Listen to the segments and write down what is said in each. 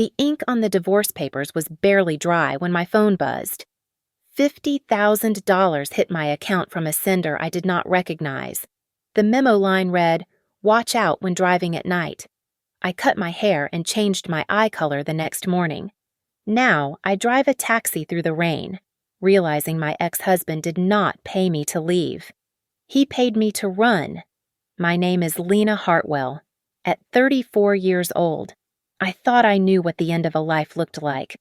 The ink on the divorce papers was barely dry when my phone buzzed. $50,000 hit my account from a sender I did not recognize. The memo line read, "Watch out when driving at night." I cut my hair and changed my eye color the next morning. Now I drive a taxi through the rain, realizing my ex-husband did not pay me to leave. He paid me to run. My name is Lena Hartwell. At 34 years old, I thought I knew what the end of a life looked like.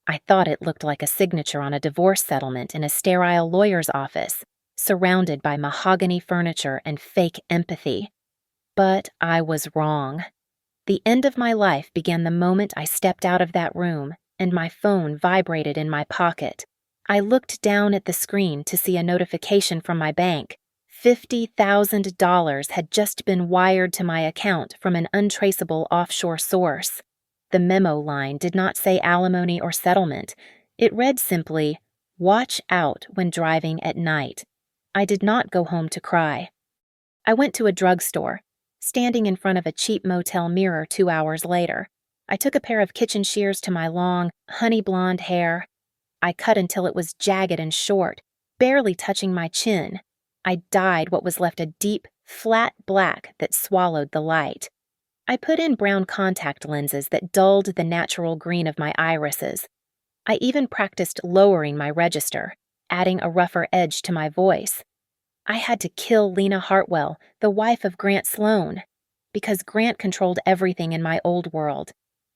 I thought it looked like a signature on a divorce settlement in a sterile lawyer's office, surrounded by mahogany furniture and fake empathy. But I was wrong. The end of my life began the moment I stepped out of that room and my phone vibrated in my pocket. I looked down at the screen to see a notification from my bank. $50,000 had just been wired to my account from an untraceable offshore source. The memo line did not say alimony or settlement. It read simply, "Watch out when driving at night." I did not go home to cry. I went to a drugstore, standing in front of a cheap motel mirror 2 hours later. I took a pair of kitchen shears to my long, honey blonde hair. I cut until it was jagged and short, barely touching my chin. I dyed what was left a deep, flat black that swallowed the light. I put in brown contact lenses that dulled the natural green of my irises. I even practiced lowering my register, adding a rougher edge to my voice. I had to kill Lena Hartwell, the wife of Grant Sloan, because Grant controlled everything in my old world.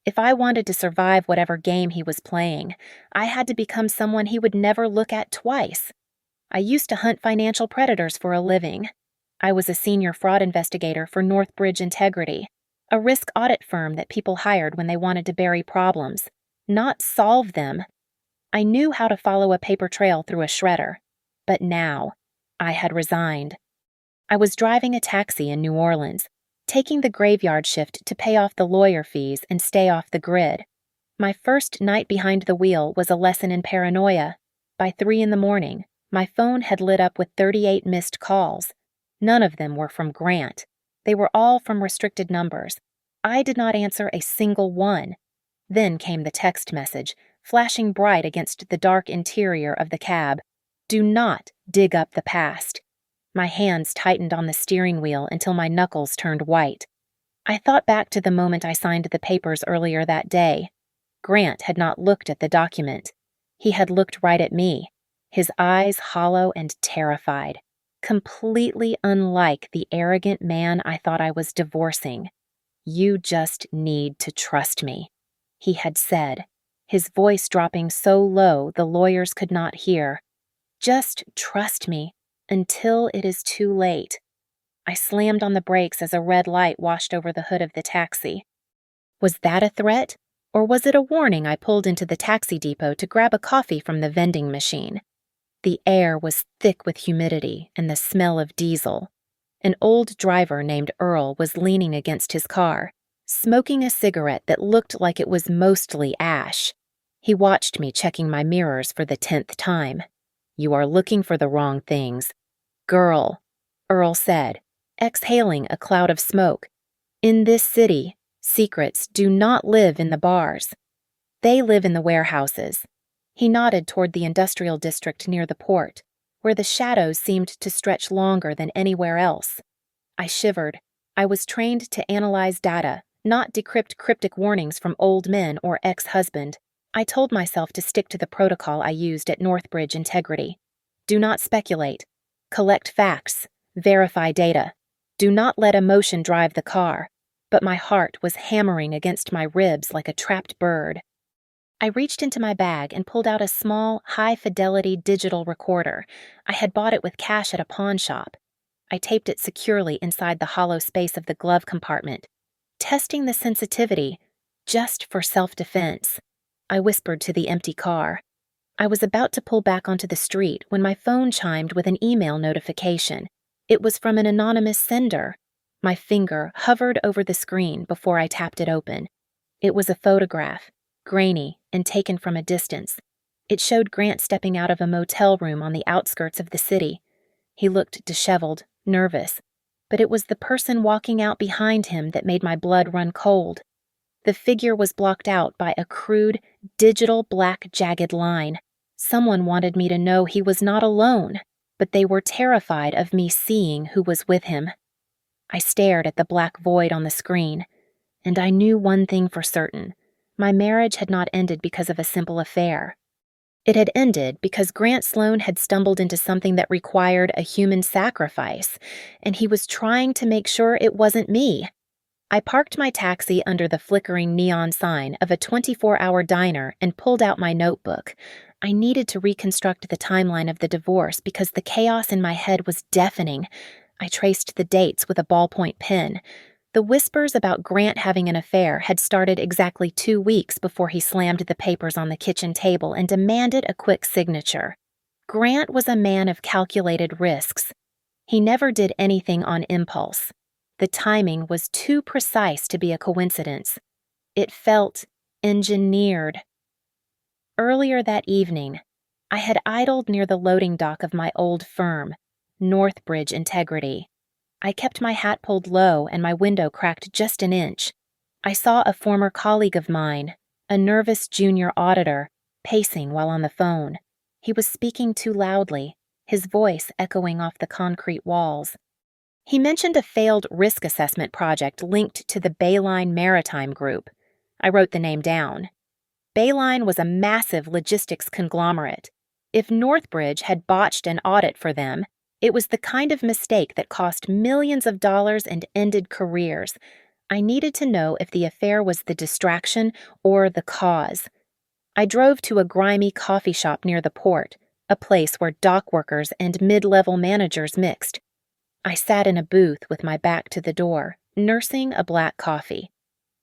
If I wanted to survive whatever game he was playing, I had to become someone he would never look at twice. I used to hunt financial predators for a living. I was a senior fraud investigator for Northbridge Integrity, a risk audit firm that people hired when they wanted to bury problems, not solve them. I knew how to follow a paper trail through a shredder, but now I had resigned. I was driving a taxi in New Orleans, taking the graveyard shift to pay off the lawyer fees and stay off the grid. My first night behind the wheel was a lesson in paranoia. By 3 a.m, my phone had lit up with 38 missed calls. None of them were from Grant. They were all from restricted numbers. I did not answer a single one. Then came the text message, flashing bright against the dark interior of the cab. "Do not dig up the past." My hands tightened on the steering wheel until my knuckles turned white. I thought back to the moment I signed the papers earlier that day. Grant had not looked at the document. He had looked right at me, his eyes hollow and terrified, completely unlike the arrogant man I thought I was divorcing. "You just need to trust me," he had said, his voice dropping so low the lawyers could not hear. "Just trust me until it is too late." I slammed on the brakes as a red light washed over the hood of the taxi. Was that a threat, or was it a warning I pulled into the taxi depot to grab a coffee from the vending machine? The air was thick with humidity and the smell of diesel. An old driver named Earl was leaning against his car, smoking a cigarette that looked like it was mostly ash. He watched me checking my mirrors for the 10th time. "You are looking for the wrong things. Girl," Earl said, exhaling a cloud of smoke. "In this city, secrets do not live in the bars. They live in the warehouses." He nodded toward the industrial district near the port, where the shadows seemed to stretch longer than anywhere else. I shivered. I was trained to analyze data, not decrypt cryptic warnings from old men or ex-husband. I told myself to stick to the protocol I used at Northbridge Integrity. Do not speculate. Collect facts. Verify data. Do not let emotion drive the car. But my heart was hammering against my ribs like a trapped bird. I reached into my bag and pulled out a small, high-fidelity digital recorder. I had bought it with cash at a pawn shop. I taped it securely inside the hollow space of the glove compartment, testing the sensitivity, just for self-defense. I whispered to the empty car. I was about to pull back onto the street when my phone chimed with an email notification. It was from an anonymous sender. My finger hovered over the screen before I tapped it open. It was a photograph, grainy and taken from a distance. It showed Grant stepping out of a motel room on the outskirts of the city. He looked disheveled, nervous, but it was the person walking out behind him that made my blood run cold. The figure was blocked out by a crude, digital black jagged line. Someone wanted me to know he was not alone, but they were terrified of me seeing who was with him. I stared at the black void on the screen, and I knew one thing for certain. My marriage had not ended because of a simple affair. It had ended because Grant Sloan had stumbled into something that required a human sacrifice, and he was trying to make sure it wasn't me. I parked my taxi under the flickering neon sign of a 24-hour diner and pulled out my notebook. I needed to reconstruct the timeline of the divorce because the chaos in my head was deafening. I traced the dates with a ballpoint pen. The whispers about Grant having an affair had started exactly 2 weeks before he slammed the papers on the kitchen table and demanded a quick signature. Grant was a man of calculated risks. He never did anything on impulse. The timing was too precise to be a coincidence. It felt engineered. Earlier that evening, I had idled near the loading dock of my old firm, Northbridge Integrity. I kept my hat pulled low and my window cracked just an inch. I saw a former colleague of mine, a nervous junior auditor, pacing while on the phone. He was speaking too loudly, his voice echoing off the concrete walls. He mentioned a failed risk assessment project linked to the Bayline Maritime Group. I wrote the name down. Bayline was a massive logistics conglomerate. If Northbridge had botched an audit for them, it was the kind of mistake that cost millions of dollars and ended careers. I needed to know if the affair was the distraction or the cause. I drove to a grimy coffee shop near the port, a place where dock workers and mid-level managers mixed. I sat in a booth with my back to the door, nursing a black coffee.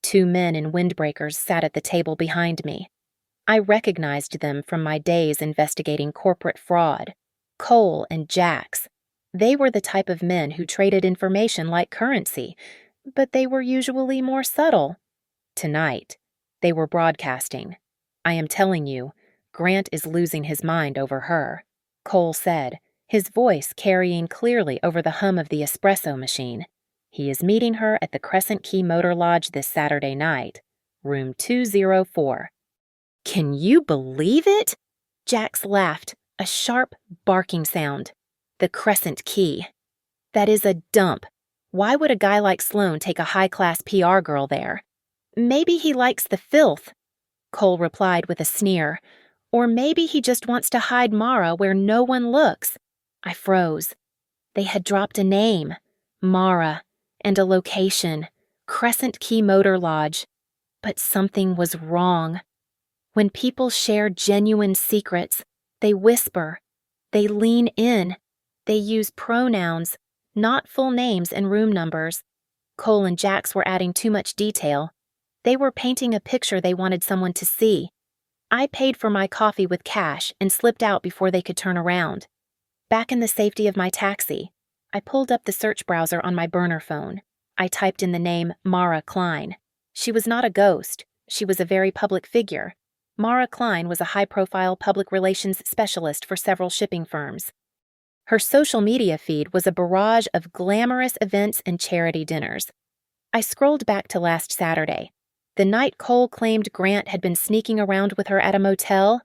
2 men in windbreakers sat at the table behind me. I recognized them from my days investigating corporate fraud. Cole and Jax. They were the type of men who traded information like currency, but they were usually more subtle. Tonight, they were broadcasting. I am telling you, Grant is losing his mind over her, Cole said, his voice carrying clearly over the hum of the espresso machine. He is meeting her at the Crescent Key Motor Lodge this Saturday night, room 204. Can you believe it? Jax laughed. A sharp, barking sound. The Crescent Key. That is a dump. Why would a guy like Sloan take a high-class PR girl there? Maybe he likes the filth, Cole replied with a sneer. Or maybe he just wants to hide Mara where no one looks. I froze. They had dropped a name. Mara. And a location. Crescent Key Motor Lodge. But something was wrong. When people share genuine secrets, they whisper, they lean in, they use pronouns, not full names and room numbers. Cole and Jax were adding too much detail. They were painting a picture they wanted someone to see. I paid for my coffee with cash and slipped out before they could turn around. Back in the safety of my taxi, I pulled up the search browser on my burner phone. I typed in the name Mara Klein. She was not a ghost. She was a very public figure. Mara Klein was a high-profile public relations specialist for several shipping firms. Her social media feed was a barrage of glamorous events and charity dinners. I scrolled back to last Saturday, the night Cole claimed Grant had been sneaking around with her at a motel.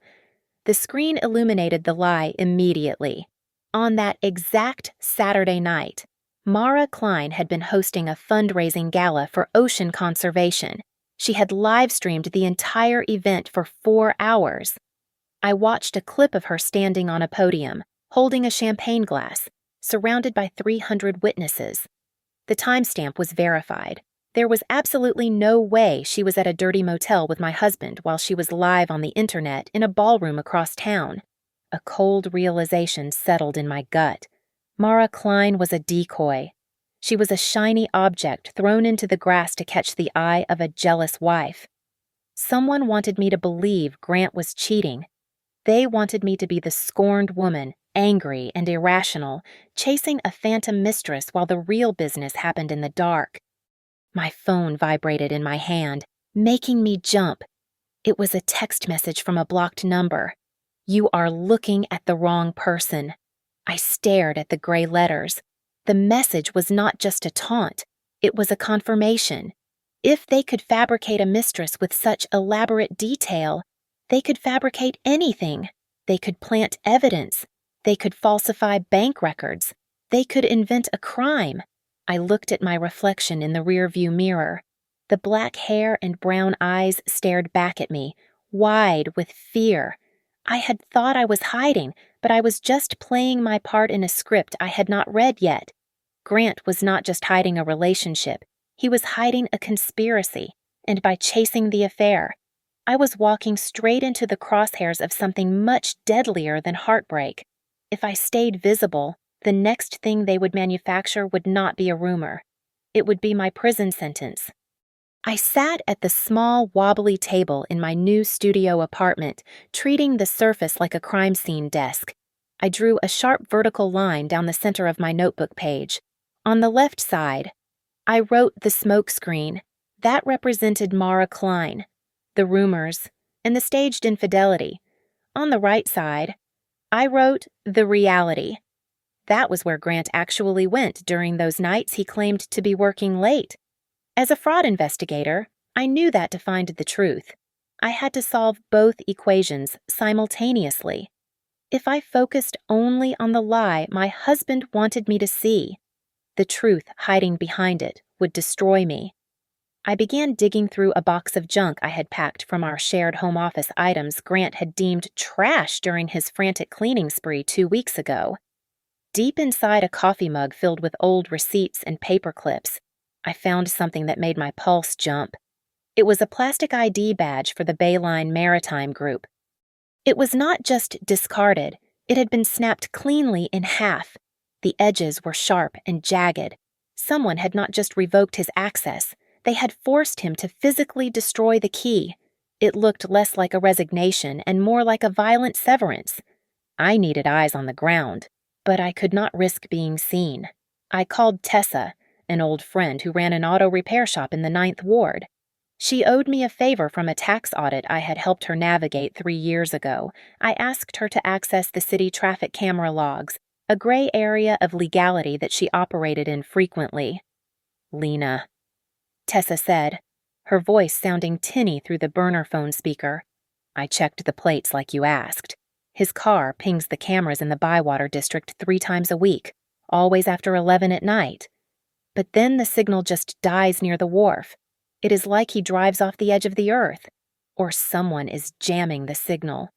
The screen illuminated the lie immediately. On that exact Saturday night, Mara Klein had been hosting a fundraising gala for ocean conservation. She had live-streamed the entire event for 4 hours. I watched a clip of her standing on a podium, holding a champagne glass, surrounded by 300 witnesses. The timestamp was verified. There was absolutely no way she was at a dirty motel with my husband while she was live on the internet in a ballroom across town. A cold realization settled in my gut. Mara Klein was a decoy. She was a shiny object thrown into the grass to catch the eye of a jealous wife. Someone wanted me to believe Grant was cheating. They wanted me to be the scorned woman, angry and irrational, chasing a phantom mistress while the real business happened in the dark. My phone vibrated in my hand, making me jump. It was a text message from a blocked number. "You are looking at the wrong person." I stared at the gray letters. The message was not just a taunt. It was a confirmation. If they could fabricate a mistress with such elaborate detail, they could fabricate anything. They could plant evidence. They could falsify bank records. They could invent a crime. I looked at my reflection in the rearview mirror. The black hair and brown eyes stared back at me, wide with fear. I had thought I was hiding, but I was just playing my part in a script I had not read yet. Grant was not just hiding a relationship. He was hiding a conspiracy, and by chasing the affair, I was walking straight into the crosshairs of something much deadlier than heartbreak. If I stayed visible, the next thing they would manufacture would not be a rumor. It would be my prison sentence. I sat at the small, wobbly table in my new studio apartment, treating the surface like a crime scene desk. I drew a sharp vertical line down the center of my notebook page. On the left side, I wrote the smokescreen. That represented Mara Klein, the rumors, and the staged infidelity. On the right side, I wrote the reality. That was where Grant actually went during those nights he claimed to be working late. As a fraud investigator, I knew that to find the truth, I had to solve both equations simultaneously. If I focused only on the lie my husband wanted me to see, the truth hiding behind it would destroy me. I began digging through a box of junk I had packed from our shared home office items Grant had deemed trash during his frantic cleaning spree 2 weeks ago. Deep inside a coffee mug filled with old receipts and paper clips, I found something that made my pulse jump. It was a plastic ID badge for the Bayline Maritime Group. It was not just discarded, it had been snapped cleanly in half. The edges were sharp and jagged. Someone had not just revoked his access, they had forced him to physically destroy the key. It looked less like a resignation and more like a violent severance. I needed eyes on the ground, but I could not risk being seen. I called Tessa, an old friend who ran an auto repair shop in the 9th Ward. She owed me a favor from a tax audit I had helped her navigate 3 years ago. I asked her to access the city traffic camera logs, a gray area of legality that she operated in frequently. "Lena," Tessa said, her voice sounding tinny through the burner phone speaker. "I checked the plates like you asked. His car pings the cameras in the Bywater district 3 times a week, always after 11 at night. But then the signal just dies near the wharf. It is like he drives off the edge of the earth, or someone is jamming the signal."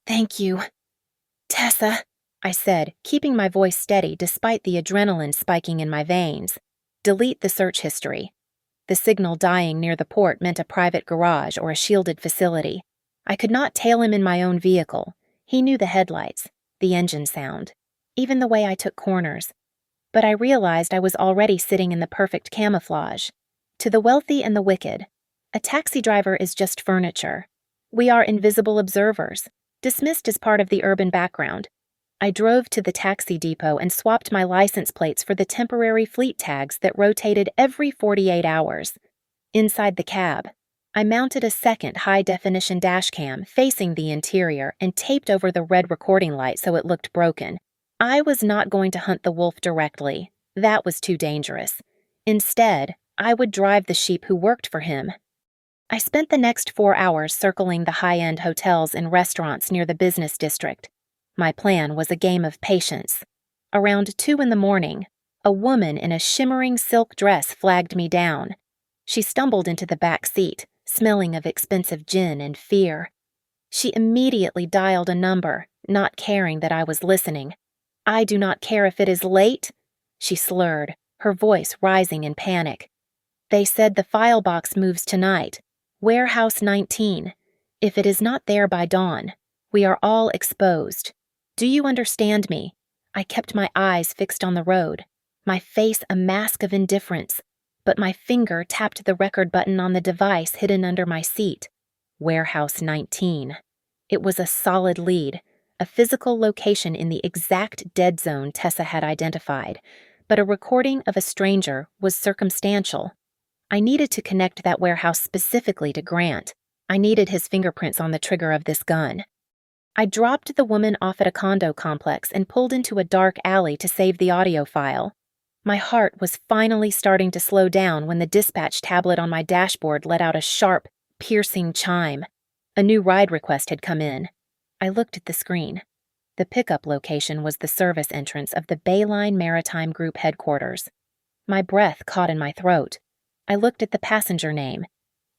"Thank you, Tessa," I said, keeping my voice steady despite the adrenaline spiking in my veins. "Delete the search history." The signal dying near the port meant a private garage or a shielded facility. I could not tail him in my own vehicle. He knew the headlights, the engine sound, even the way I took corners. But I realized I was already sitting in the perfect camouflage. To the wealthy and the wicked, a taxi driver is just furniture. We are invisible observers, dismissed as part of the urban background. I drove to the taxi depot and swapped my license plates for the temporary fleet tags that rotated every 48 hours. Inside the cab, I mounted a second high-definition dashcam facing the interior and taped over the red recording light so it looked broken. I was not going to hunt the wolf directly. That was too dangerous. Instead, I would drive the sheep who worked for him. I spent the next 4 hours circling the high-end hotels and restaurants near the business district. My plan was a game of patience. Around 2 in the morning, a woman in a shimmering silk dress flagged me down. She stumbled into the back seat, smelling of expensive gin and fear. She immediately dialed a number, not caring that I was listening. "I do not care if it is late," she slurred, her voice rising in panic. "They said the file box moves tonight. Warehouse 19. If it is not there by dawn, we are all exposed. Do you understand me?" I kept my eyes fixed on the road, my face a mask of indifference, but my finger tapped the record button on the device hidden under my seat. Warehouse 19. It was a solid lead, a physical location in the exact dead zone Tessa had identified, but a recording of a stranger was circumstantial. I needed to connect that warehouse specifically to Grant. I needed his fingerprints on the trigger of this gun. I dropped the woman off at a condo complex and pulled into a dark alley to save the audio file. My heart was finally starting to slow down when the dispatch tablet on my dashboard let out a sharp, piercing chime. A new ride request had come in. I looked at the screen. The pickup location was the service entrance of the Bayline Maritime Group headquarters. My breath caught in my throat. I looked at the passenger name.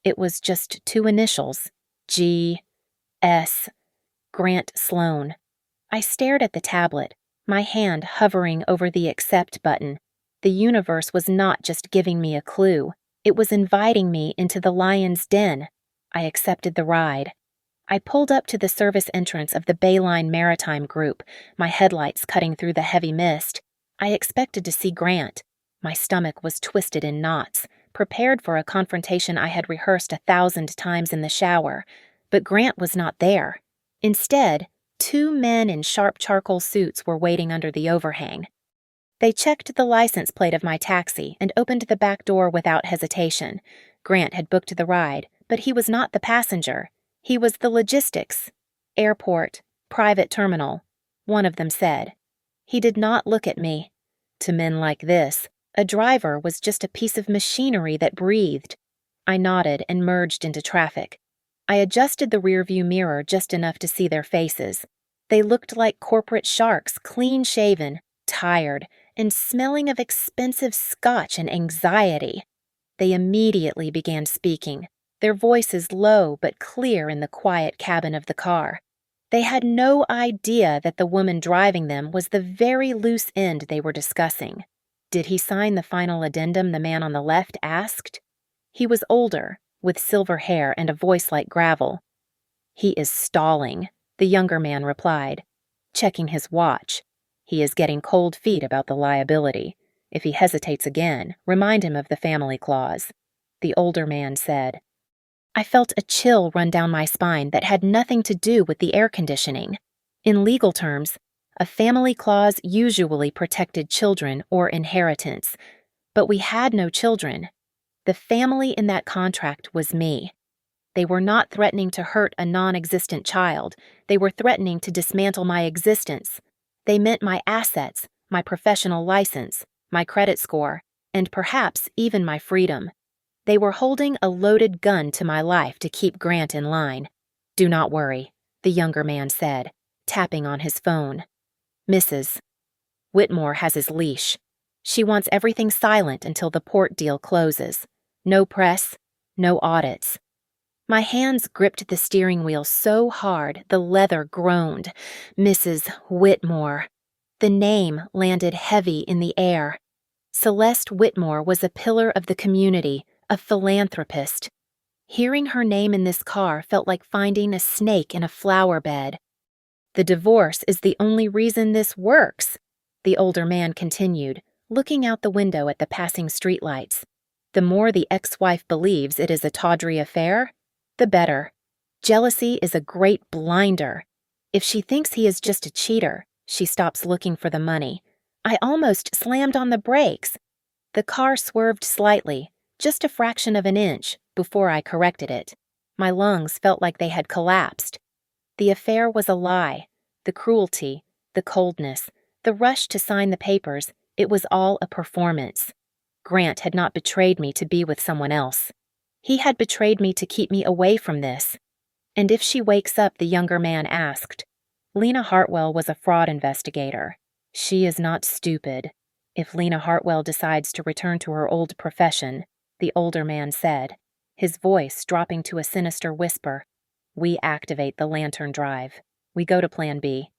It was just two initials, G.S. Grant Sloan. I stared at the tablet, my hand hovering over the accept button. The universe was not just giving me a clue. It was inviting me into the lion's den. I accepted the ride. I pulled up to the service entrance of the Bayline Maritime Group, my headlights cutting through the heavy mist. I expected to see Grant. My stomach was twisted in knots, prepared for a confrontation I had rehearsed 1,000 times in the shower. But Grant was not there. Instead, two men in sharp charcoal suits were waiting under the overhang. They checked the license plate of my taxi and opened the back door without hesitation. Grant had booked the ride, but he was not the passenger. He was the logistics. Airport, private terminal, one of them said. He did not look at me. To men like this, a driver was just a piece of machinery that breathed. I nodded and merged into traffic. I adjusted the rearview mirror just enough to see their faces. They looked like corporate sharks, clean-shaven, tired, and smelling of expensive scotch and anxiety. They immediately began speaking, their voices low but clear in the quiet cabin of the car. They had no idea that the woman driving them was the very loose end they were discussing. Did he sign the final addendum, the man on the left asked? He was older, with silver hair and a voice like gravel. He is stalling, the younger man replied, checking his watch. He is getting cold feet about the liability. If he hesitates again, remind him of the family clause. The older man said. I felt a chill run down my spine that had nothing to do with the air conditioning. In legal terms, a family clause usually protected children or inheritance, but we had no children. The family in that contract was me. They were not threatening to hurt a non-existent child. They were threatening to dismantle my existence. They meant my assets, my professional license, my credit score, and perhaps even my freedom. They were holding a loaded gun to my life to keep Grant in line. Do not worry, the younger man said, tapping on his phone. Mrs. Whitmore has his leash. She wants everything silent until the port deal closes. No press, no audits. My hands gripped the steering wheel so hard the leather groaned. Mrs. Whitmore. The name landed heavy in the air. Celeste Whitmore was a pillar of the community, a philanthropist. Hearing her name in this car felt like finding a snake in a flower bed. The divorce is the only reason this works, the older man continued, looking out the window at the passing streetlights. The more the ex-wife believes it is a tawdry affair, the better. Jealousy is a great blinder. If she thinks he is just a cheater, she stops looking for the money. I almost slammed on the brakes. The car swerved slightly, just a fraction of an inch, before I corrected it. My lungs felt like they had collapsed. The affair was a lie. The cruelty, the coldness, the rush to sign the papers, it was all a performance. Grant had not betrayed me to be with someone else. He had betrayed me to keep me away from this. And if she wakes up, the younger man asked. Lena Hartwell was a fraud investigator. She is not stupid. If Lena Hartwell decides to return to her old profession, the older man said, his voice dropping to a sinister whisper, we activate the lantern drive. We go to Plan B.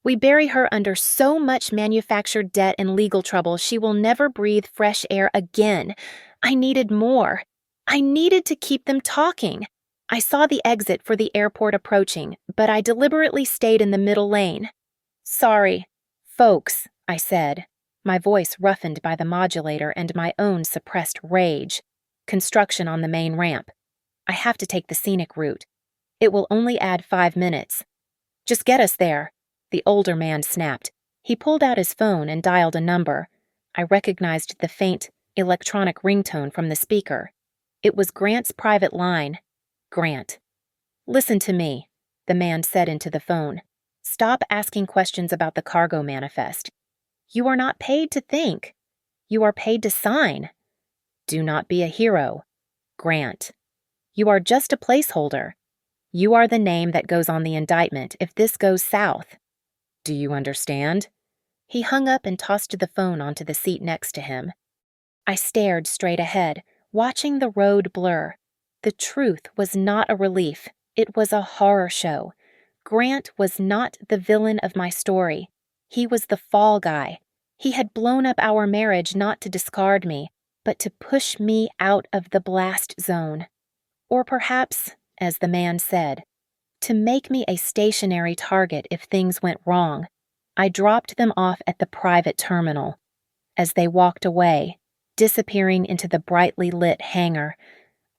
We bury her under so much manufactured debt and legal trouble she will never breathe fresh air again. I needed more. I needed to keep them talking. I saw the exit for the airport approaching, but I deliberately stayed in the middle lane. Sorry, folks, I said, my voice roughened by the modulator and my own suppressed rage. Construction on the main ramp. I have to take the scenic route. It will only add 5 minutes. Just get us there, the older man snapped. He pulled out his phone and dialed a number. I recognized the faint, electronic ringtone from the speaker. It was Grant's private line. Grant. Listen to me, the man said into the phone. Stop asking questions about the cargo manifest. You are not paid to think. You are paid to sign. Do not be a hero. Grant. You are just a placeholder. You are the name that goes on the indictment if this goes south. Do you understand? He hung up and tossed the phone onto the seat next to him. I stared straight ahead, watching the road blur. The truth was not a relief. It was a horror show. Grant was not the villain of my story. He was the fall guy. He had blown up our marriage not to discard me, but to push me out of the blast zone. Or perhaps, as the man said, to make me a stationary target if things went wrong. I dropped them off at the private terminal. As they walked away, disappearing into the brightly lit hangar,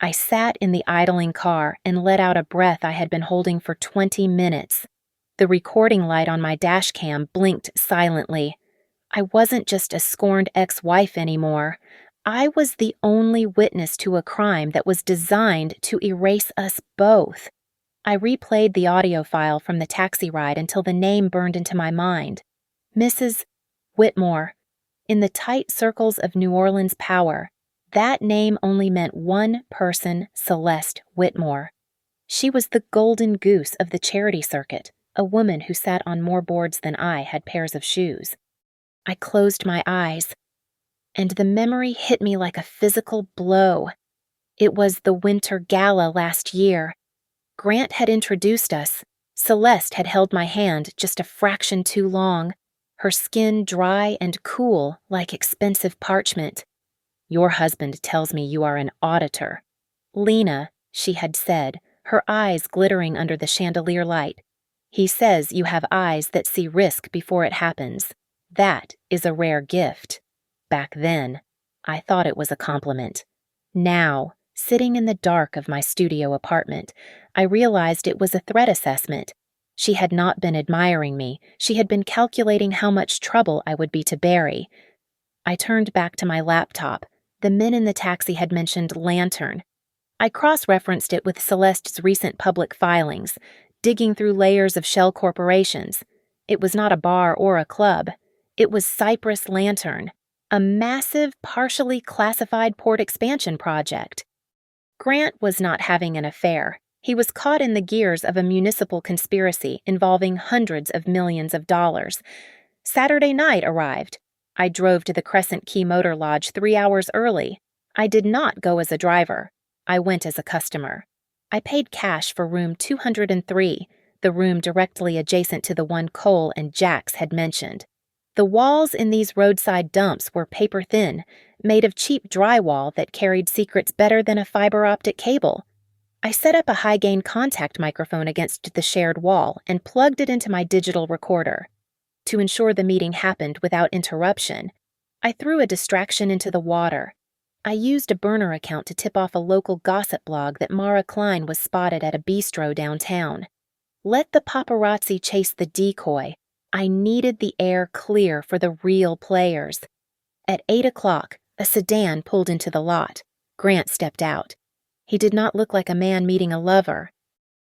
I sat in the idling car and let out a breath I had been holding for 20 minutes. The recording light on my dash cam blinked silently. I wasn't just a scorned ex-wife anymore. I was the only witness to a crime that was designed to erase us both. I replayed the audio file from the taxi ride until the name burned into my mind. Mrs. Whitmore. In the tight circles of New Orleans power, that name only meant one person, Celeste Whitmore. She was the golden goose of the charity circuit, a woman who sat on more boards than I had pairs of shoes. I closed my eyes, and the memory hit me like a physical blow. It was the winter gala last year. Grant had introduced us. Celeste had held my hand just a fraction too long, her skin dry and cool like expensive parchment. Your husband tells me you are an auditor. Lena, she had said, her eyes glittering under the chandelier light. He says you have eyes that see risk before it happens. That is a rare gift. Back then, I thought it was a compliment. Now, sitting in the dark of my studio apartment, I realized it was a threat assessment. She had not been admiring me. She had been calculating how much trouble I would be to Barry. I turned back to my laptop. The men in the taxi had mentioned lantern. I cross-referenced it with Celeste's recent public filings, digging through layers of shell corporations. It was not a bar or a club. It was Cypress Lantern, a massive, partially classified port expansion project. Grant was not having an affair. He was caught in the gears of a municipal conspiracy involving hundreds of millions of dollars. Saturday night arrived. I drove to the Crescent Key Motor Lodge 3 hours early. I did not go as a driver. I went as a customer. I paid cash for room 203, the room directly adjacent to the one Cole and Jax had mentioned. The walls in these roadside dumps were paper-thin, made of cheap drywall that carried secrets better than a fiber-optic cable. I set up a high-gain contact microphone against the shared wall and plugged it into my digital recorder. To ensure the meeting happened without interruption, I threw a distraction into the water. I used a burner account to tip off a local gossip blog that Mara Klein was spotted at a bistro downtown. Let the paparazzi chase the decoy. I needed the air clear for the real players. At 8 o'clock, a sedan pulled into the lot. Grant stepped out. He did not look like a man meeting a lover.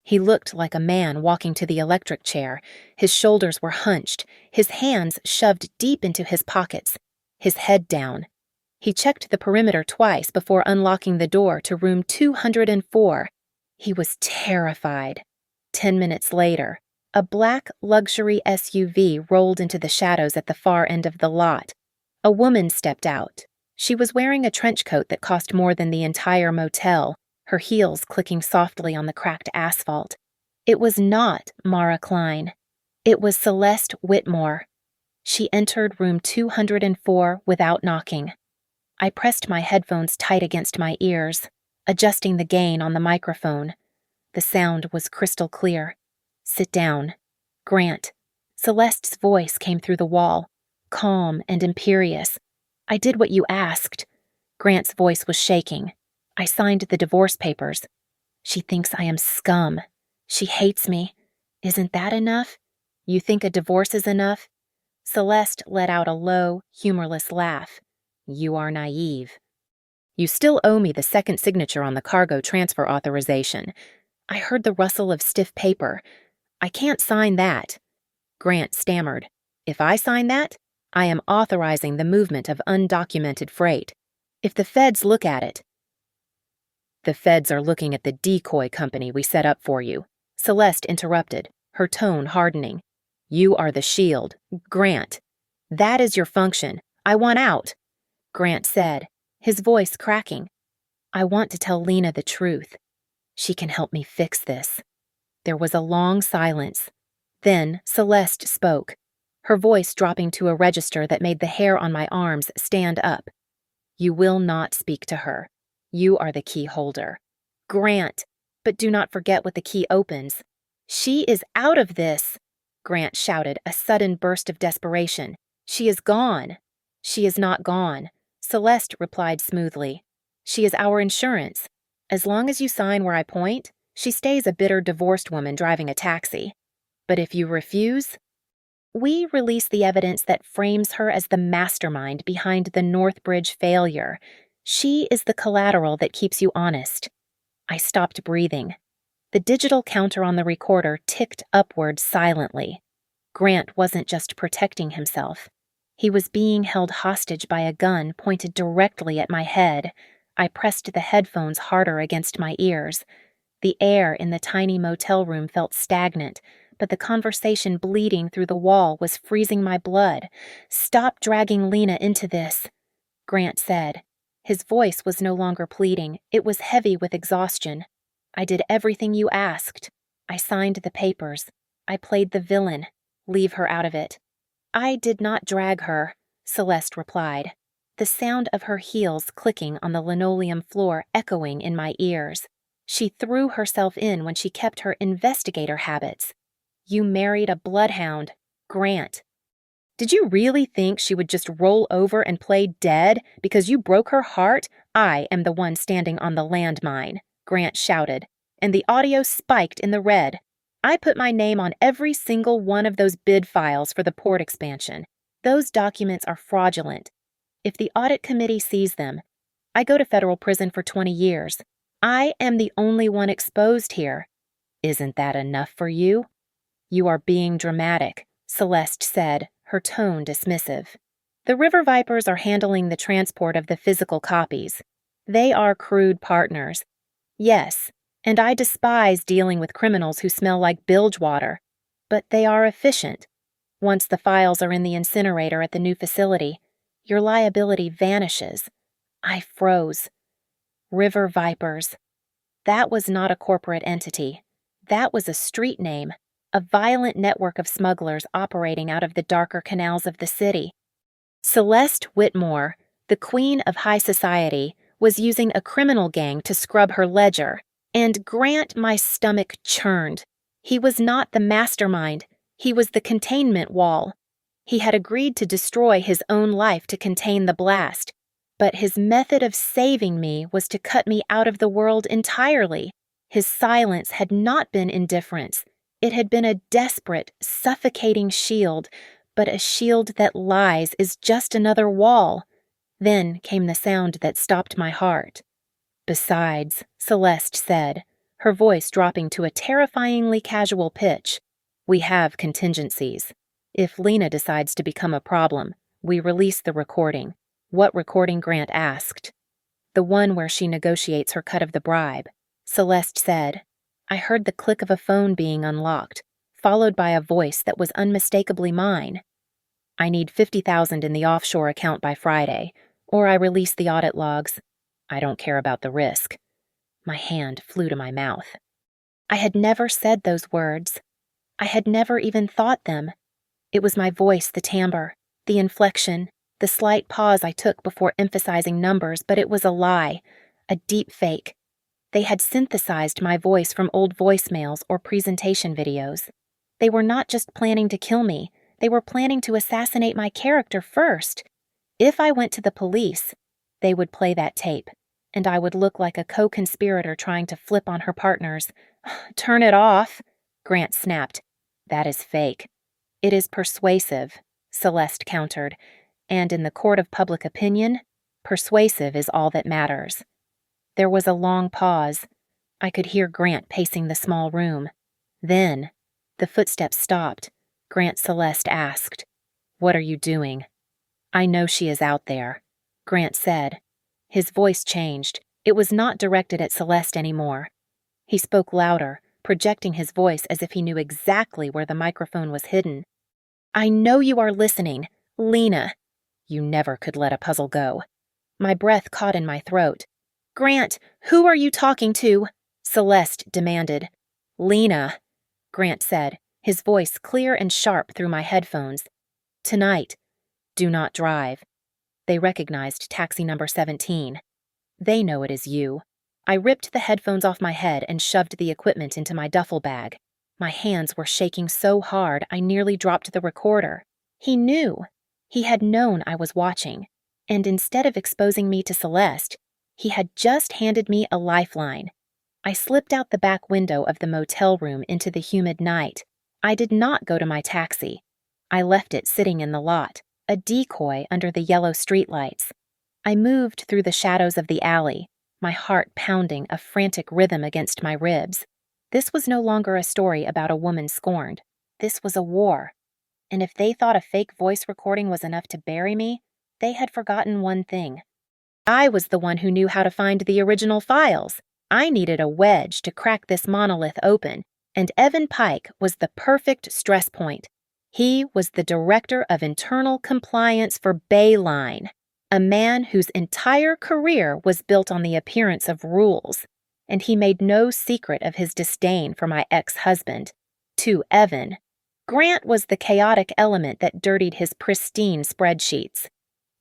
He looked like a man walking to the electric chair. His shoulders were hunched, his hands shoved deep into his pockets, his head down. He checked the perimeter twice before unlocking the door to room 204. He was terrified. 10 minutes later, a black luxury SUV rolled into the shadows at the far end of the lot. A woman stepped out. She was wearing a trench coat that cost more than the entire motel, her heels clicking softly on the cracked asphalt. It was not Mara Klein. It was Celeste Whitmore. She entered room 204 without knocking. I pressed my headphones tight against my ears, adjusting the gain on the microphone. The sound was crystal clear. Sit down. Grant. Celeste's voice came through the wall, calm and imperious. I did what you asked. Grant's voice was shaking. I signed the divorce papers. She thinks I am scum. She hates me. Isn't that enough? You think a divorce is enough? Celeste let out a low, humorless laugh. You are naive. You still owe me the second signature on the cargo transfer authorization. I heard the rustle of stiff paper. I can't sign that. Grant stammered. If I sign that, I am authorizing the movement of undocumented freight. If the feds look at it—" "The feds are looking at the decoy company we set up for you," Celeste interrupted, her tone hardening. "You are the shield, Grant. That is your function. I want out," Grant said, his voice cracking. "I want to tell Lena the truth. She can help me fix this." There was a long silence. Then Celeste spoke, her voice dropping to a register that made the hair on my arms stand up. "You will not speak to her. You are the key holder. Grant, but do not forget what the key opens." "She is out of this," Grant shouted, a sudden burst of desperation. "She is gone." "She is not gone," Celeste replied smoothly. "She is our insurance. As long as you sign where I point, she stays a bitter divorced woman driving a taxi. But if you refuse, we release the evidence that frames her as the mastermind behind the Northbridge failure. She is the collateral that keeps you honest." I stopped breathing. The digital counter on the recorder ticked upward silently. Grant wasn't just protecting himself. He was being held hostage by a gun pointed directly at my head. I pressed the headphones harder against my ears. The air in the tiny motel room felt stagnant, but the conversation bleeding through the wall was freezing my blood. "Stop dragging Lena into this," Grant said. His voice was no longer pleading. It was heavy with exhaustion. "I did everything you asked. I signed the papers. I played the villain. Leave her out of it." "I did not drag her," Celeste replied, the sound of her heels clicking on the linoleum floor echoing in my ears. "She threw herself in when she kept her investigator habits. You married a bloodhound, Grant. Did you really think she would just roll over and play dead because you broke her heart? I am the one standing on the landmine," Grant shouted, and the audio spiked in the red. "I put my name on every single one of those bid files for the port expansion. Those documents are fraudulent. If the audit committee sees them, I go to federal prison for 20 years. I am the only one exposed here. Isn't that enough for you?" "You are being dramatic," Celeste said, her tone dismissive. "The River Vipers are handling the transport of the physical copies. They are crude partners. Yes, and I despise dealing with criminals who smell like bilge water. But they are efficient. Once the files are in the incinerator at the new facility, your liability vanishes." I froze. River Vipers. That was not a corporate entity. That was a street name, a violent network of smugglers operating out of the darker canals of the city. Celeste Whitmore, the queen of high society, was using a criminal gang to scrub her ledger. And Grant, my stomach churned. He was not the mastermind. He was the containment wall. He had agreed to destroy his own life to contain the blast. But his method of saving me was to cut me out of the world entirely. His silence had not been indifference. It had been a desperate, suffocating shield, but a shield that lies is just another wall. Then came the sound that stopped my heart. "Besides," Celeste said, her voice dropping to a terrifyingly casual pitch, "we have contingencies. If Lena decides to become a problem, we release the recording." What recording, Grant asked. "The one where she negotiates her cut of the bribe," Celeste said. I heard the click of a phone being unlocked, followed by a voice that was unmistakably mine. "I need $50,000 in the offshore account by Friday, or I release the audit logs. I don't care about the risk." My hand flew to my mouth. I had never said those words. I had never even thought them. It was my voice, the timbre, the inflection, the slight pause I took before emphasizing numbers, but it was a lie, a deep fake. They had synthesized my voice from old voicemails or presentation videos. They were not just planning to kill me, they were planning to assassinate my character first. If I went to the police, they would play that tape, and I would look like a co-conspirator trying to flip on her partners. "Turn it off," Grant snapped. "That is fake." "It is persuasive," Celeste countered, "and in the court of public opinion, persuasive is all that matters." There was a long pause. I could hear Grant pacing the small room. Then, the footsteps stopped. Grant Celeste asked, "What are you doing?" I know she is out there, Grant said. His voice changed. It was not directed at Celeste anymore. He spoke louder, projecting his voice as if he knew exactly where the microphone was hidden. I know you are listening, Lena. You never could let a puzzle go. My breath caught in my throat. Grant, who are you talking to? Celeste demanded. Lena, Grant said, his voice clear and sharp through my headphones. Tonight, do not drive. They recognized taxi number 17. They know it is you. I ripped the headphones off my head and shoved the equipment into my duffel bag. My hands were shaking so hard I nearly dropped the recorder. He knew. He had known I was watching. And instead of exposing me to Celeste, he had just handed me a lifeline. I slipped out the back window of the motel room into the humid night. I did not go to my taxi. I left it sitting in the lot, a decoy under the yellow streetlights. I moved through the shadows of the alley, my heart pounding a frantic rhythm against my ribs. This was no longer a story about a woman scorned. This was a war. And if they thought a fake voice recording was enough to bury me, they had forgotten one thing. I was the one who knew how to find the original files. I needed a wedge to crack this monolith open, and Evan Pike was the perfect stress point. He was the director of internal compliance for Bayline, a man whose entire career was built on the appearance of rules, and he made no secret of his disdain for my ex-husband. To Evan, Grant was the chaotic element that dirtied his pristine spreadsheets.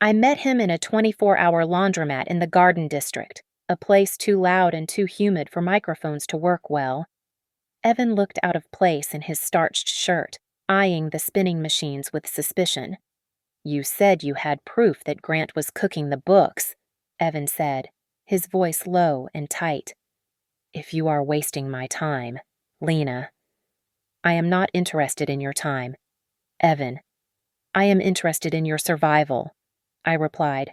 I met him in a 24-hour laundromat in the Garden District, a place too loud and too humid for microphones to work well. Evan looked out of place in his starched shirt, eyeing the spinning machines with suspicion. You said you had proof that Grant was cooking the books, Evan said, his voice low and tight. If you are wasting my time, Lena. I am not interested in your time. Evan, I am interested in your survival, I replied.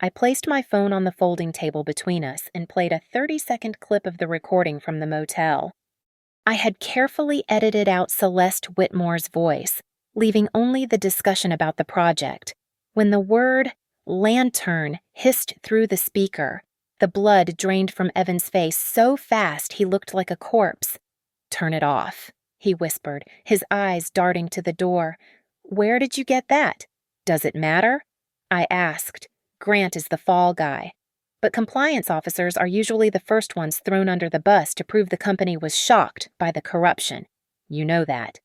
I placed my phone on the folding table between us and played a 30-second clip of the recording from the motel. I had carefully edited out Celeste Whitmore's voice, leaving only the discussion about the project. When the word lantern hissed through the speaker, the blood drained from Evan's face so fast he looked like a corpse. Turn it off, he whispered, his eyes darting to the door. Where did you get that? Does it matter? I asked. Grant is the fall guy. But compliance officers are usually the first ones thrown under the bus to prove the company was shocked by the corruption. You know that.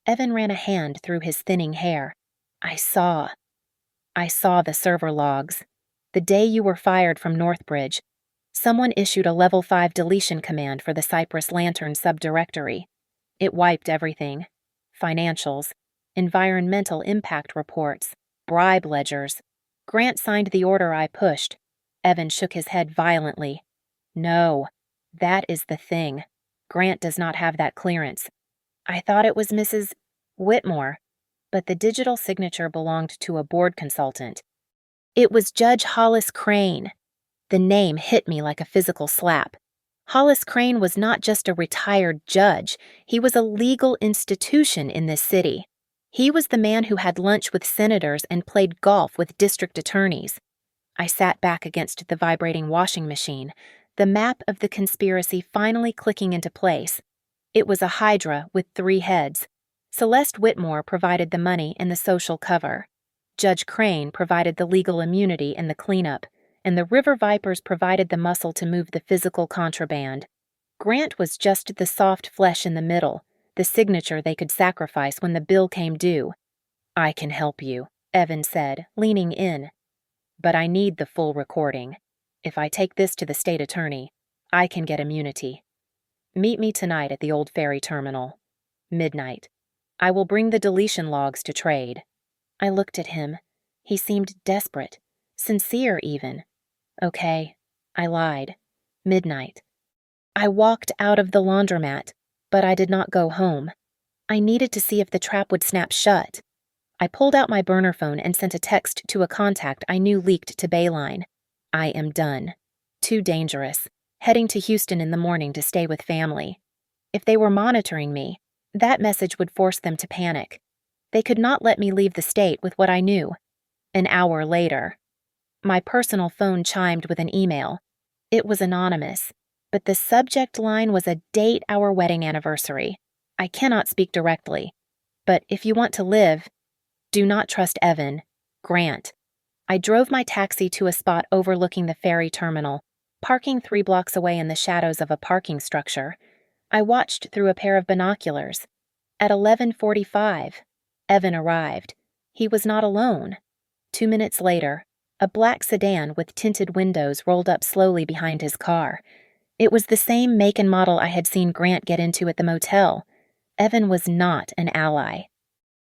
Evan ran a hand through his thinning hair. I saw the server logs. The day you were fired from Northbridge, someone issued a level 5 deletion command for the Cypress Lantern subdirectory. It wiped everything. Financials, environmental impact reports, bribe ledgers. Grant signed the order I pushed. Evan shook his head violently. No, that is the thing. Grant does not have that clearance. I thought it was Mrs. Whitmore, but the digital signature belonged to a board consultant. It was Judge Hollis Crane. The name hit me like a physical slap. Hollis Crane was not just a retired judge, he was a legal institution in this city. He was the man who had lunch with senators and played golf with district attorneys. I sat back against the vibrating washing machine, the map of the conspiracy finally clicking into place. It was a hydra with 3 heads. Celeste Whitmore provided the money and the social cover. Judge Crane provided the legal immunity and the cleanup, and the River Vipers provided the muscle to move the physical contraband. Grant was just the soft flesh in the middle, the signature they could sacrifice when the bill came due. I can help you, Evan said, leaning in. But I need the full recording. If I take this to the state attorney, I can get immunity. Meet me tonight at the old ferry terminal. Midnight. I will bring the deletion logs to trade. I looked at him. He seemed desperate, sincere even. Okay, I lied. Midnight. I walked out of the laundromat, but I did not go home. I needed to see if the trap would snap shut. I pulled out my burner phone and sent a text to a contact I knew leaked to Bayline. I am done. Too dangerous. Heading to Houston in the morning to stay with family. If they were monitoring me, that message would force them to panic. They could not let me leave the state with what I knew. An hour later. My personal phone chimed with an email. It was anonymous, but the subject line was a date our wedding anniversary. I cannot speak directly, but if you want to live, do not trust Evan. Grant. I drove my taxi to a spot overlooking the ferry terminal, parking 3 blocks away in the shadows of a parking structure. I watched through a pair of binoculars. At 11:45, Evan arrived. He was not alone. 2 minutes later, a black sedan with tinted windows rolled up slowly behind his car. It was the same make and model I had seen Grant get into at the motel. Evan was not an ally.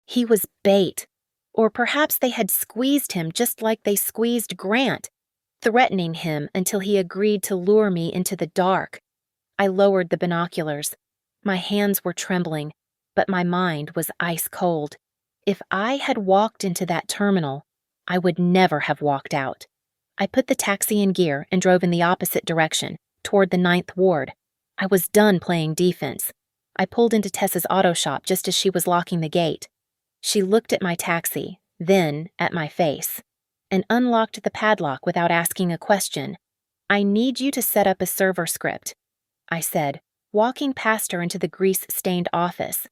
He was bait. Or perhaps they had squeezed him just like they squeezed Grant, threatening him until he agreed to lure me into the dark. I lowered the binoculars. My hands were trembling, but my mind was ice cold. If I had walked into that terminal, I would never have walked out. I put the taxi in gear and drove in the opposite direction, toward the 9th Ward. I was done playing defense. I pulled into Tessa's auto shop just as she was locking the gate. She looked at my taxi, then at my face, and unlocked the padlock without asking a question. "I need you to set up a server script," I said, walking past her into the grease-stained office.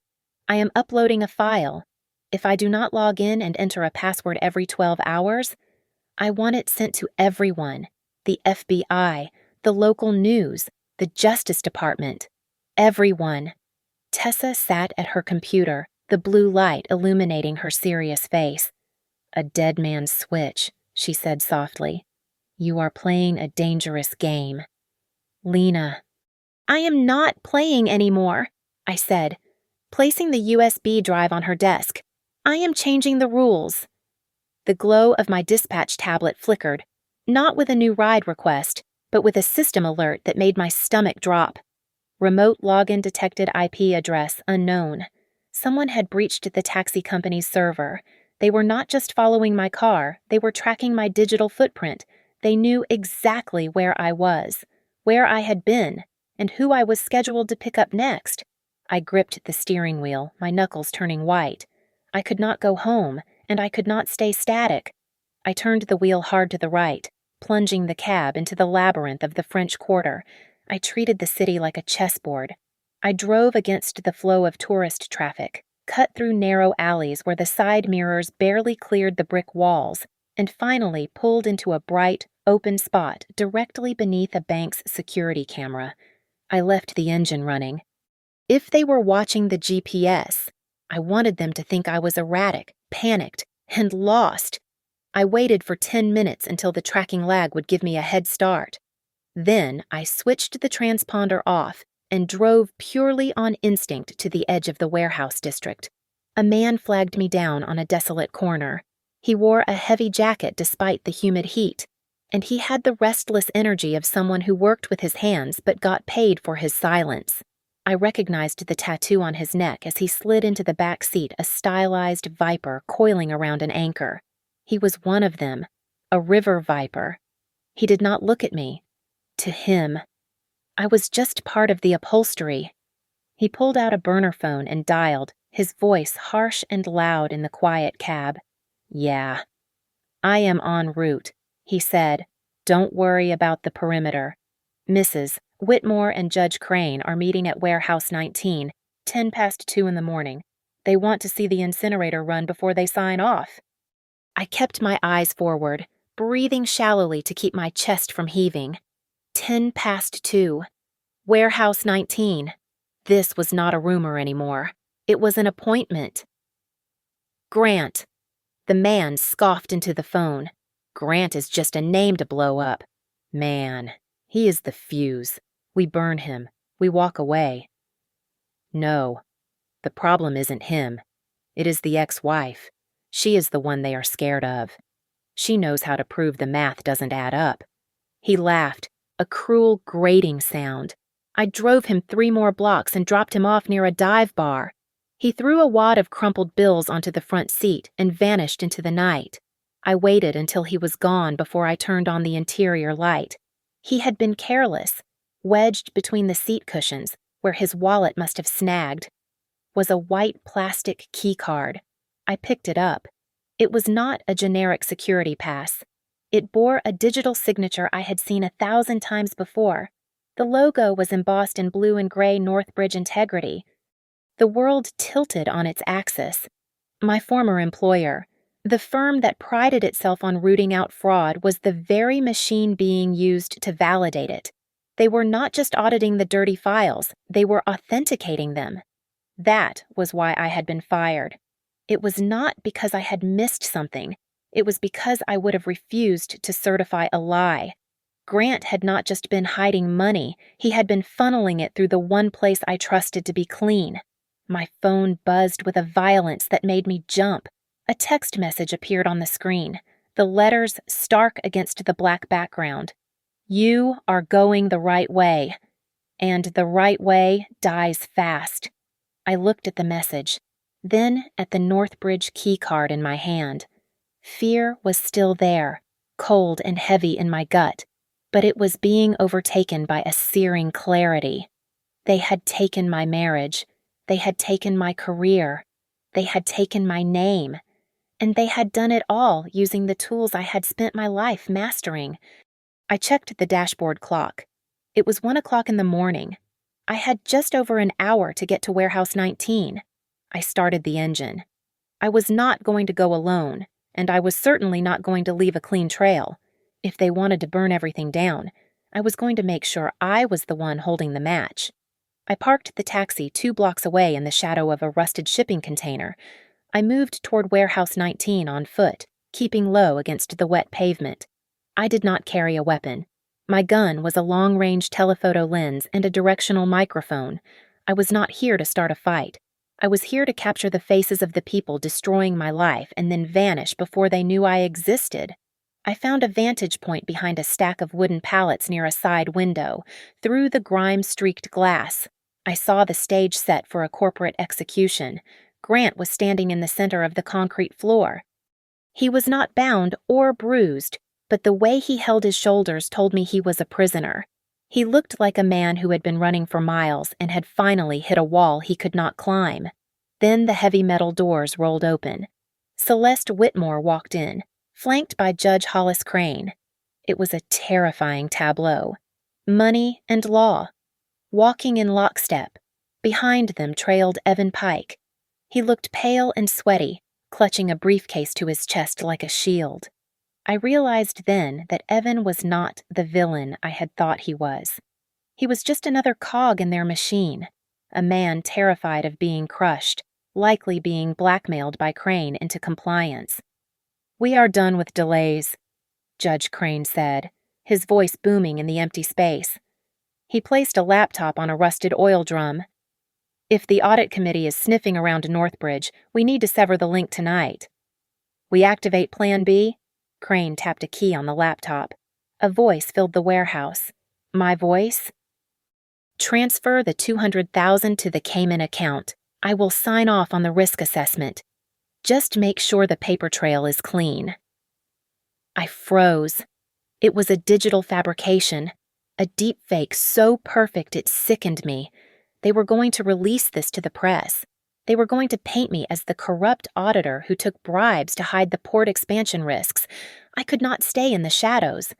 "I am uploading a file. If I do not log in and enter a password every 12 hours, I want it sent to everyone, the FBI, the local news, the Justice Department, everyone." Tessa sat at her computer, the blue light illuminating her serious face. "A dead man's switch," she said softly. "You are playing a dangerous game." "Lena." "I am not playing anymore," I said, placing the USB drive on her desk. "I am changing the rules." The glow of my dispatch tablet flickered, not with a new ride request, but with a system alert that made my stomach drop. Remote login detected IP address unknown. Someone had breached the taxi company's server. They were not just following my car, they were tracking my digital footprint. They knew exactly where I was, where I had been, and who I was scheduled to pick up next. I gripped the steering wheel, my knuckles turning white. I could not go home, and I could not stay static. I turned the wheel hard to the right, plunging the cab into the labyrinth of the French Quarter. I treated the city like a chessboard. I drove against the flow of tourist traffic, cut through narrow alleys where the side mirrors barely cleared the brick walls, and finally pulled into a bright, open spot directly beneath a bank's security camera. I left the engine running. If they were watching the GPS, I wanted them to think I was erratic, panicked, and lost. I waited for 10 minutes until the tracking lag would give me a head start. Then I switched the transponder off and drove purely on instinct to the edge of the warehouse district. A man flagged me down on a desolate corner. He wore a heavy jacket despite the humid heat, and he had the restless energy of someone who worked with his hands but got paid for his silence. I recognized the tattoo on his neck as he slid into the back seat, a stylized viper coiling around an anchor. He was one of them, a river viper. He did not look at me. To him, I was just part of the upholstery. He pulled out a burner phone and dialed, his voice harsh and loud in the quiet cab. "Yeah. I am en route," he said. "Don't worry about the perimeter. Mrs. Whitmore and Judge Crane are meeting at Warehouse 19, 10 past 2 in the morning. They want to see the incinerator run before they sign off." I kept my eyes forward, breathing shallowly to keep my chest from heaving. 10 past 2. Warehouse 19. This was not a rumor anymore. It was an appointment. "Grant." The man scoffed into the phone. "Grant is just a name to blow up. Man, he is the fuse. We burn him. We walk away." "No, the problem isn't him. It is the ex-wife. She is the one they are scared of. She knows how to prove the math doesn't add up." He laughed, a cruel, grating sound. I drove him 3 more blocks and dropped him off near a dive bar. He threw a wad of crumpled bills onto the front seat and vanished into the night. I waited until he was gone before I turned on the interior light. He had been careless. Wedged between the seat cushions, where his wallet must have snagged, was a white plastic key card. I picked it up. It was not a generic security pass. It bore a digital signature I had seen 1,000 times before. The logo was embossed in blue and gray Northbridge integrity. The world tilted on its axis. My former employer, the firm that prided itself on rooting out fraud, was the very machine being used to validate it. They were not just auditing the dirty files, they were authenticating them. That was why I had been fired. It was not because I had missed something. It was because I would have refused to certify a lie. Grant had not just been hiding money, he had been funneling it through the one place I trusted to be clean. My phone buzzed with a violence that made me jump. A text message appeared on the screen, the letters stark against the black background. You are going the right way. And the right way dies fast. I looked at the message, then at the Northbridge keycard in my hand. Fear was still there, cold and heavy in my gut, but it was being overtaken by a searing clarity. They had taken my marriage. They had taken my career. They had taken my name. And they had done it all using the tools I had spent my life mastering. I checked the dashboard clock. It was 1 o'clock in the morning. I had just over an hour to get to Warehouse 19. I started the engine. I was not going to go alone, and I was certainly not going to leave a clean trail. If they wanted to burn everything down, I was going to make sure I was the one holding the match. I parked the taxi 2 blocks away in the shadow of a rusted shipping container. I moved toward Warehouse 19 on foot, keeping low against the wet pavement. I did not carry a weapon. My gun was a long-range telephoto lens and a directional microphone. I was not here to start a fight. I was here to capture the faces of the people destroying my life and then vanish before they knew I existed. I found a vantage point behind a stack of wooden pallets near a side window. Through the grime-streaked glass, I saw the stage set for a corporate execution. Grant was standing in the center of the concrete floor. He was not bound or bruised, but the way he held his shoulders told me he was a prisoner. He looked like a man who had been running for miles and had finally hit a wall he could not climb. Then the heavy metal doors rolled open. Celeste Whitmore walked in, flanked by Judge Hollis Crane. It was a terrifying tableau. Money and law, walking in lockstep. Behind them trailed Evan Pike. He looked pale and sweaty, clutching a briefcase to his chest like a shield. I realized then that Evan was not the villain I had thought he was. He was just another cog in their machine, a man terrified of being crushed, likely being blackmailed by Crane into compliance. "We are done with delays," Judge Crane said, his voice booming in the empty space. He placed a laptop on a rusted oil drum. "If the audit committee is sniffing around Northbridge, we need to sever the link tonight." "We activate Plan B?" Crane tapped a key on the laptop. A voice filled the warehouse. My voice? "Transfer the $200,000 to the Cayman account. I will sign off on the risk assessment. Just make sure the paper trail is clean." I froze. It was a digital fabrication, a deepfake so perfect it sickened me. They were going to release this to the press. They were going to paint me as the corrupt auditor who took bribes to hide the port expansion risks. I could not stay in the shadows.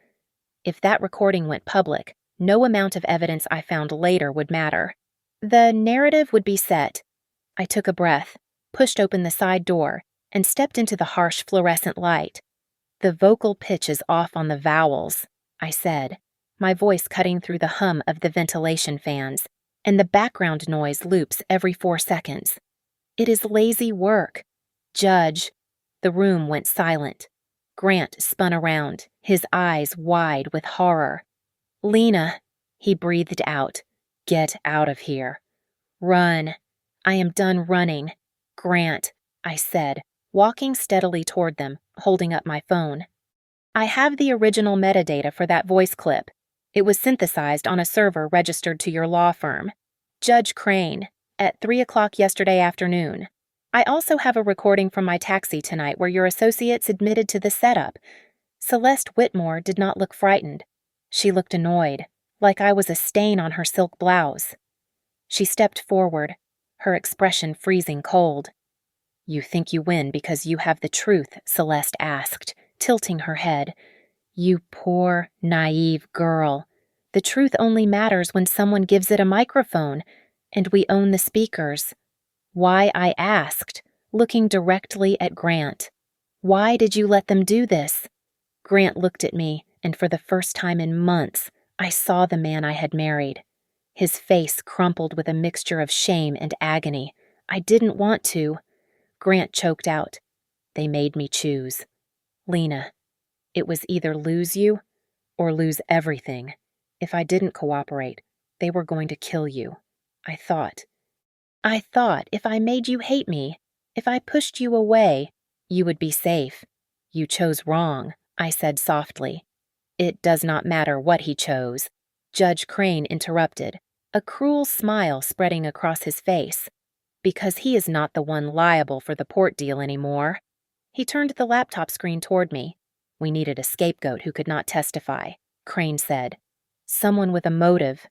If that recording went public, no amount of evidence I found later would matter. The narrative would be set. I took a breath, pushed open the side door, and stepped into the harsh fluorescent light. "The vocal pitch is off on the vowels," I said, my voice cutting through the hum of the ventilation fans, and the background noise loops every 4 seconds. "It is lazy work. Judge." The room went silent. Grant spun around, his eyes wide with horror. "Lena," he breathed out, "get out of here. Run." "I am done running." "Grant," I said, walking steadily toward them, holding up my phone. "I have the original metadata for that voice clip. It was synthesized on a server registered to your law firm. Judge Crane, at 3 o'clock yesterday afternoon. I also have a recording from my taxi tonight where your associates admitted to the setup." Celeste Whitmore did not look frightened. She looked annoyed, like I was a stain on her silk blouse. She stepped forward, her expression freezing cold. You think you win because you have the truth, Celeste asked, tilting her head. You poor, naive girl. The truth only matters when someone gives it a microphone, and we own the speakers. Why, I asked, looking directly at Grant. Why did you let them do this? Grant looked at me, and for the first time in months, I saw the man I had married. His face crumpled with a mixture of shame and agony. I didn't want to. Grant choked out. They made me choose. Lena, it was either lose you or lose everything. If I didn't cooperate, they were going to kill you. I thought if I made you hate me, if I pushed you away, you would be safe. You chose wrong, I said softly. It does not matter what he chose. Judge Crane interrupted, a cruel smile spreading across his face. Because he is not the one liable for the port deal anymore. He turned the laptop screen toward me. We needed a scapegoat who could not testify, Crane said. Someone with a motive.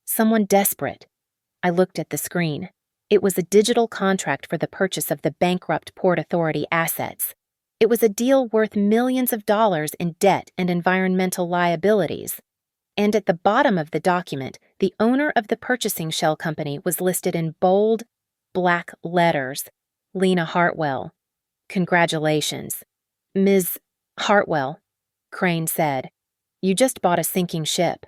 Someone desperate. I looked at the screen. It was a digital contract for the purchase of the bankrupt Port Authority assets. It was a deal worth millions of dollars in debt and environmental liabilities. And at the bottom of the document, the owner of the purchasing shell company was listed in bold, black letters. Lena Hartwell. Congratulations. Ms. Hartwell, Crane said. You just bought a sinking ship.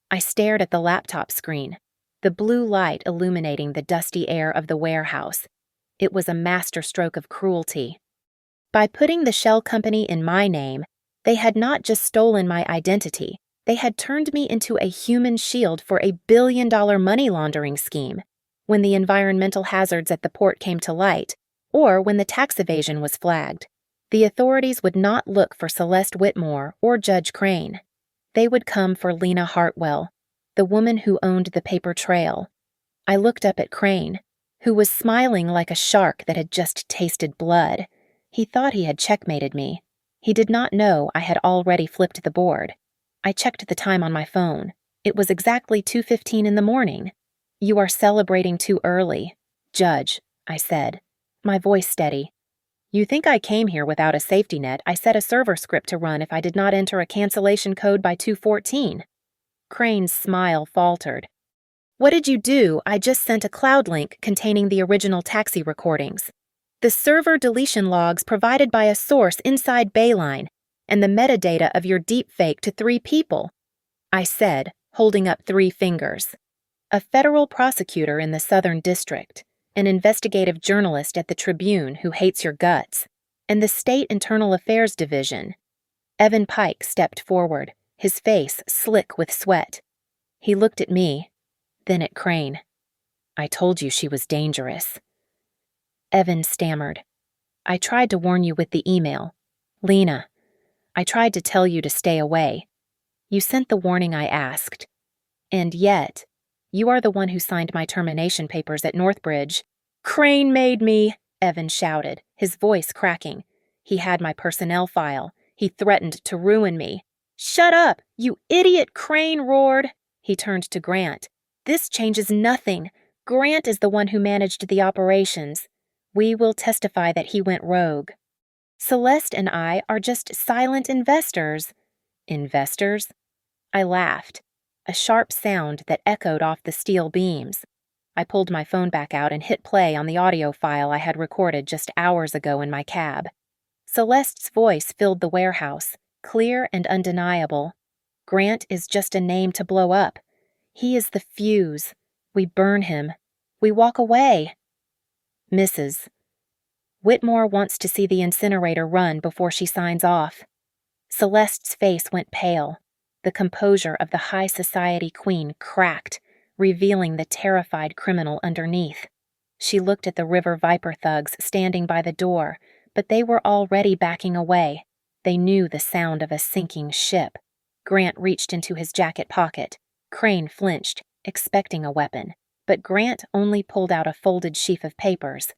I stared at the laptop screen, the blue light illuminating the dusty air of the warehouse. It was a masterstroke of cruelty. By putting the shell company in my name, they had not just stolen my identity, they had turned me into a human shield for a billion-dollar money laundering scheme. When the environmental hazards at the port came to light, or when the tax evasion was flagged, the authorities would not look for Celeste Whitmore or Judge Crane. They would come for Lena Hartwell, the woman who owned the paper trail. I looked up at Crane, who was smiling like a shark that had just tasted blood. He thought he had checkmated me. He did not know I had already flipped the board. I checked the time on my phone. It was exactly 2:15 in the morning. You are celebrating too early, Judge, I said, my voice steady. You think I came here without a safety net? I set a server script to run if I did not enter a cancellation code by 2:14. Crane's smile faltered. What did you do? I just sent a cloud link containing the original taxi recordings. The server deletion logs provided by a source inside Bayline, and the metadata of your deepfake to 3 people, I said, holding up 3 fingers. A federal prosecutor in the Southern District, an investigative journalist at the Tribune who hates your guts, and the State Internal Affairs Division. Evan Pike stepped forward, his face slick with sweat. He looked at me, then at Crane. I told you she was dangerous. Evan stammered. I tried to warn you with the email. Lena, I tried to tell you to stay away. You sent the warning I asked. And yet, you are the one who signed my termination papers at Northbridge. Crane made me, Evan shouted, his voice cracking. He had my personnel file. He threatened to ruin me. Shut up, you idiot, Crane roared. He turned to Grant. This changes nothing. Grant is the one who managed the operations. We will testify that he went rogue. Celeste and I are just silent investors. Investors? I laughed, a sharp sound that echoed off the steel beams. I pulled my phone back out and hit play on the audio file I had recorded just hours ago in my cab. Celeste's voice filled the warehouse, clear and undeniable. Grant is just a name to blow up. He is the fuse. We burn him. We walk away. Mrs. Whitmore wants to see the incinerator run before she signs off. Celeste's face went pale. The composure of the high society queen cracked, revealing the terrified criminal underneath. She looked at the River Viper thugs standing by the door, but they were already backing away. They knew the sound of a sinking ship. Grant reached into his jacket pocket. Crane flinched, expecting a weapon, but Grant only pulled out a folded sheaf of papers.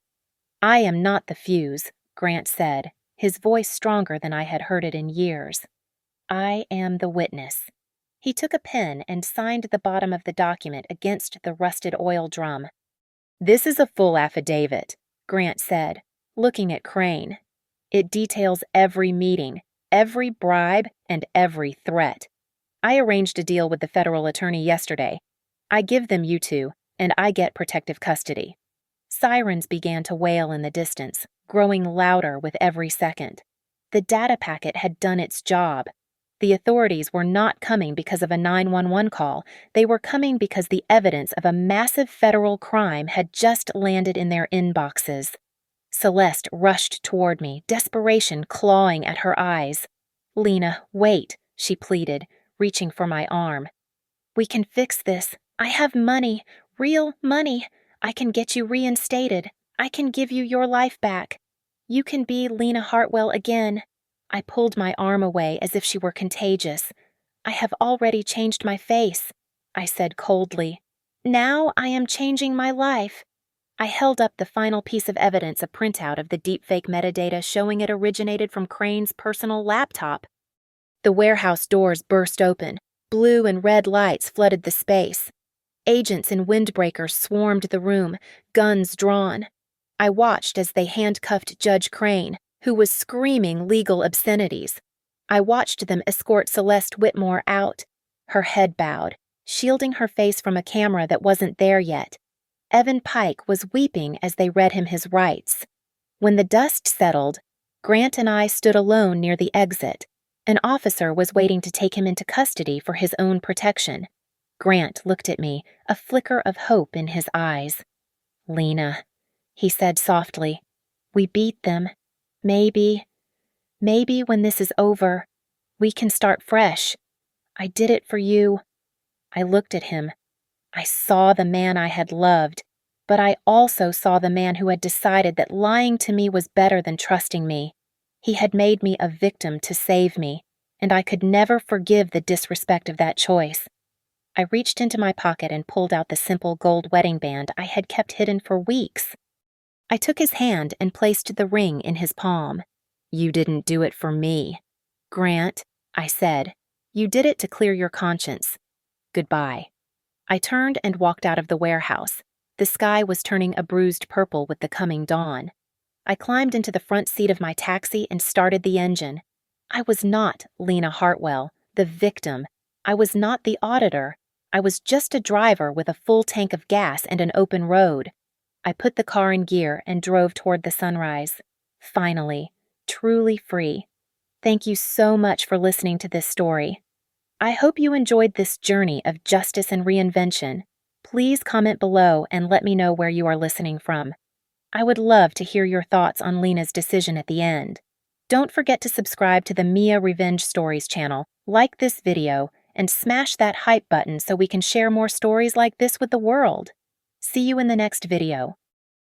I am not the fuse, Grant said, his voice stronger than I had heard it in years. I am the witness. He took a pen and signed the bottom of the document against the rusted oil drum. This is a full affidavit, Grant said. looking at Crane. It details every meeting, every bribe, and every threat. I arranged a deal with the federal attorney yesterday. I give them you two, and I get protective custody. Sirens began to wail in the distance, growing louder with every second. The data packet had done its job. The authorities were not coming because of a 911 call. They were coming because the evidence of a massive federal crime had just landed in their inboxes. Celeste rushed toward me, desperation clawing at her eyes. "Lena, wait," she pleaded, reaching for my arm. "We can fix this. I have money, real money. I can get you reinstated. I can give you your life back. You can be Lena Hartwell again." I pulled my arm away as if she were contagious. "I have already changed my face," I said coldly. "Now I am changing my life." I held up the final piece of evidence, a printout of the deepfake metadata showing it originated from Crane's personal laptop. The warehouse doors burst open. Blue and red lights flooded the space. Agents in windbreakers swarmed the room, guns drawn. I watched as they handcuffed Judge Crane, who was screaming legal obscenities. I watched them escort Celeste Whitmore out, her head bowed, shielding her face from a camera that wasn't there yet. Evan Pike was weeping as they read him his rights. When the dust settled, Grant and I stood alone near the exit. An officer was waiting to take him into custody for his own protection. Grant looked at me, a flicker of hope in his eyes. "Lena," he said softly, "we beat them. Maybe when this is over, we can start fresh. I did it for you." I looked at him. I saw the man I had loved, but I also saw the man who had decided that lying to me was better than trusting me. He had made me a victim to save me, and I could never forgive the disrespect of that choice. I reached into my pocket and pulled out the simple gold wedding band I had kept hidden for weeks. I took his hand and placed the ring in his palm. "You didn't do it for me, Grant," I said. "You did it to clear your conscience. Goodbye." I turned and walked out of the warehouse. The sky was turning a bruised purple with the coming dawn. I climbed into the front seat of my taxi and started the engine. I was not Lena Hartwell, the victim. I was not the auditor. I was just a driver with a full tank of gas and an open road. I put the car in gear and drove toward the sunrise. Finally, truly free. Thank you so much for listening to this story. I hope you enjoyed this journey of justice and reinvention. Please comment below and let me know where you are listening from. I would love to hear your thoughts on Lena's decision at the end. Don't forget to subscribe to the Mia Revenge Stories channel, like this video, and smash that hype button so we can share more stories like this with the world. See you in the next video.